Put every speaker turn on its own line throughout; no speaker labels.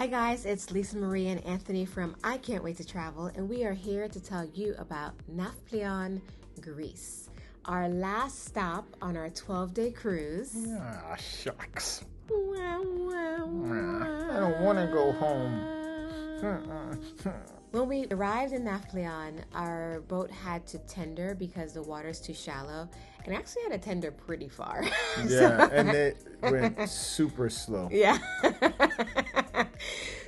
Hi guys, it's Lisa Marie and Anthony from I Can't Wait to Travel, and we are here to tell you about Nafplion, Greece. Our last stop on our 12-day cruise.
Ah, shucks.
Wow, wow, wow.
I don't want to go home.
When we arrived in Nafplion, our boat had to tender because the water's too shallow, and actually had to tender pretty far.
Yeah, and it went super slow.
Yeah.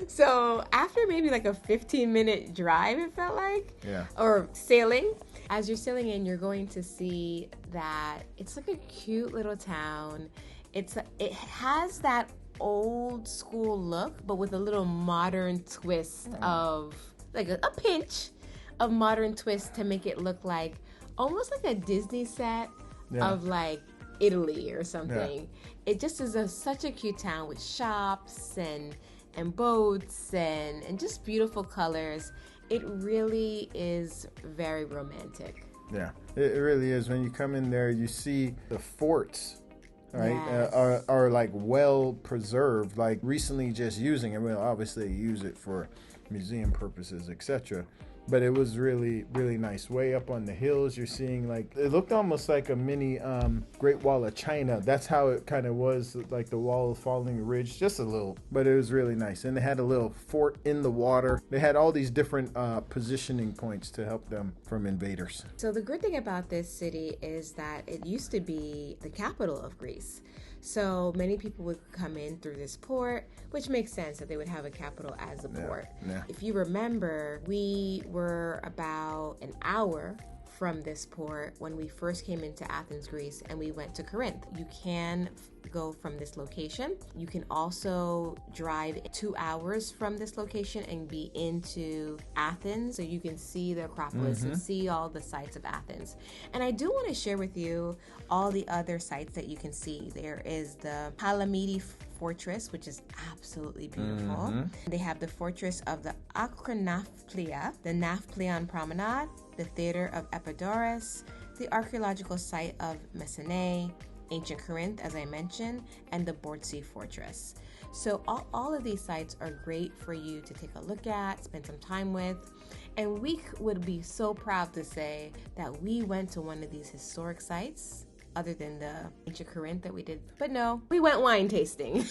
So after maybe like a 15-minute drive, it felt like,
Yeah.
or sailing, as you're sailing in, you're going to see that it's like a cute little town. It has that old school look, but with a little modern twist of like a pinch of modern twist to make it look like almost like a Disney set of like Italy or something. It just is such a cute town with shops and boats and just beautiful colors. It really is very romantic.
Yeah, it really is. When you come in there, you see the forts, right?
Yes.
Are like well preserved, like recently just using it. Well, obviously use it for museum purposes, etc. But it was really, really nice. Way up on the hills, you're seeing like, it looked almost like a mini Great Wall of China. That's how it kind of was, like the wall falling ridge, just a little. But it was really nice. And they had a little fort in the water. They had all these different positioning points to help them from invaders.
So the good thing about this city is that it used to be the capital of Greece. So many people would come in through this port, which makes sense that they would have a capital as a port.
Yeah.
If you remember, we were about an hour from this port when we first came into Athens, Greece, and we went to Corinth. You can go from this location. You can also drive 2 hours from this location and be into Athens, so you can see the Acropolis and see all the sites of Athens. And I do want to share with you all the other sites that you can see. There is the Palamidi Fortress, which is absolutely beautiful. They have the Fortress of the Akronafplia, the Nafplion Promenade, the Theater of Epidaurus, the archaeological site of Messene, ancient Corinth, as I mentioned, and the Bortzi Fortress. So all of these sites are great for you to take a look at, spend some time with, and we would be so proud to say that we went to one of these historic sites, other than the ancient Corinth that we did. But no, we went wine tasting.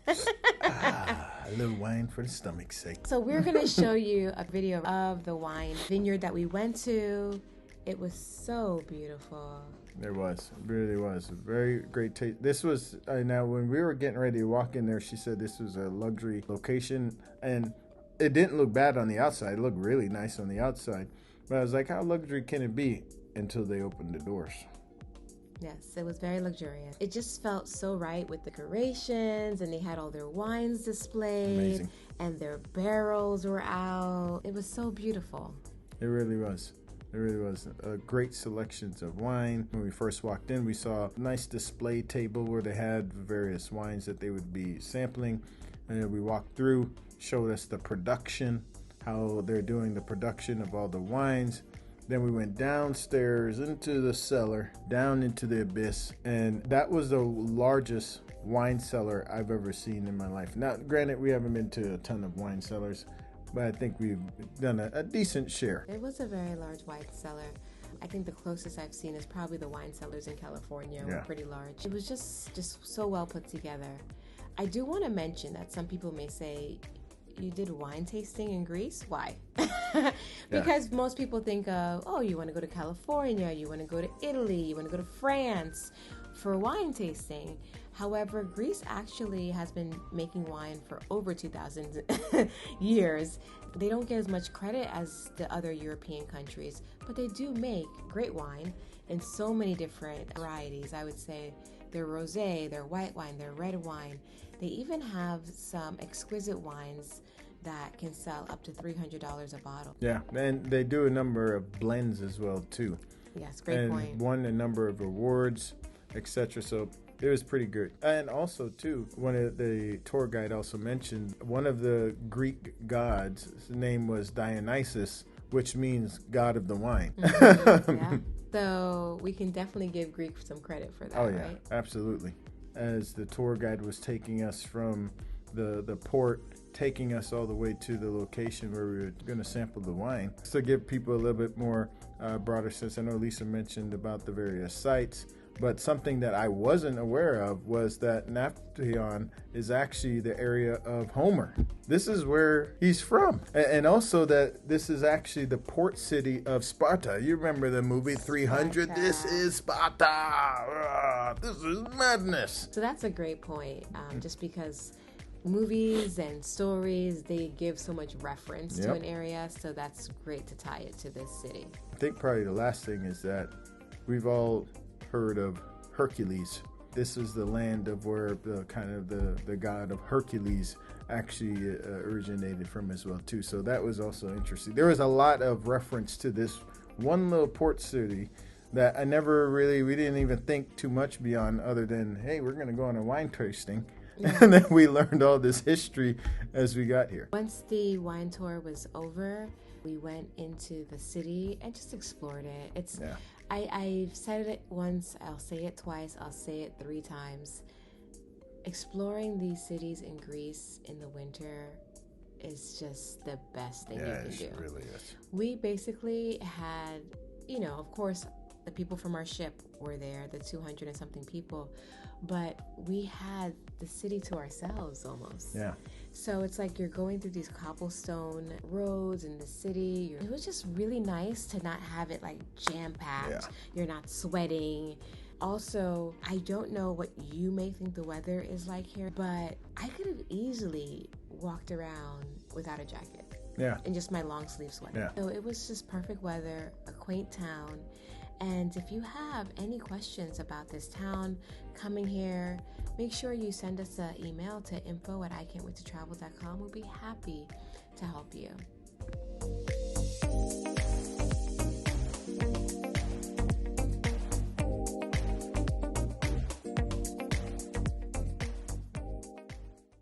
A little wine for the stomach's sake.
So we're going to show you a video of the wine vineyard that we went to. It was so beautiful.
There was. It really was. A very great taste. This was, now when we were getting ready to walk in there, she said this was a luxury location. And it didn't look bad on the outside. It looked really nice on the outside. But I was like, how luxury can it be? Until they opened the doors.
Yes, it was very luxurious. It just felt so right with the decorations, and they had all their wines displayed.
Amazing.
And their barrels were out. It was so beautiful.
It really was. It really was. Great selections of wine. When we first walked in, we saw a nice display table where they had various wines that they would be sampling. And then we walked through, showed us the production, how they're doing the production of all the wines. Then we went downstairs into the cellar, down into the abyss, and that was the largest wine cellar I've ever seen in my life. Now, granted, we haven't been to a ton of wine cellars, but I think we've done a decent share.
It was a very large wine cellar. I think the closest I've seen is probably the wine cellars in California.
Yeah.
Were pretty large. It was just so well put together. I do want to mention that some people may say, you did wine tasting in Greece? Why? Because most people think of, oh, you want to go to California, you want to go to Italy, you want to go to France for wine tasting. However, Greece actually has been making wine for over 2,000 years. They don't get as much credit as the other European countries, but they do make great wine in so many different varieties. I would say their rosé, their white wine, their red wine. They even have some exquisite wines that can sell up to $300 a bottle.
Yeah, and they do a number of blends as well, too.
Yes, great point.
And won a number of awards, etc. So it was pretty good. And also, too, one of the tour guide also mentioned one of the Greek gods, his name was Dionysus, which means god of the wine.
Yeah. So we can definitely give Greek some credit for that,
Oh, yeah,
right?
absolutely. As the tour guide was taking us from the port, taking us all the way to the location where we were going to sample the wine. To give people a little bit more broader sense, I know Lisa mentioned about the various sites, but something that I wasn't aware of was that Nafplion is actually the area of Homer. This is where he's from. And also that this is actually the port city of Sparta. You remember the movie 300?
Sparta.
This is Sparta. This is madness.
So that's a great point, just because movies and stories, they give so much reference to an area, so that's great to tie it to this city.
I think probably the last thing is that we've all heard of Hercules. This is the land of where the god of Hercules actually originated from as well too. So that was also interesting. There was a lot of reference to this one little port city that we didn't even think too much beyond, other than, hey, we're going to go on a wine tasting. Yeah. And then we learned all this history as we got here.
Once the wine tour was over, we went into the city and just explored it. I've said it once, I'll say it twice, I'll say it 3 times. Exploring these cities in Greece in the winter is just the best thing you can do.
It really is.
We basically had, of course, the people from our ship were there, the 200 and something people, but we had the city to ourselves almost.
Yeah.
So it's like you're going through these cobblestone roads in the city. It was just really nice to not have it like jam-packed. Yeah. You're not sweating. Also, I don't know what you may think the weather is like here, but I could have easily walked around without a jacket.
Yeah.
In just my long sleeve sweater.
Yeah.
So it was just perfect weather, a quaint town. And if you have any questions about this town, coming here, make sure you send us an email to info@ican'twaittotravel.com. We'll be happy to help you.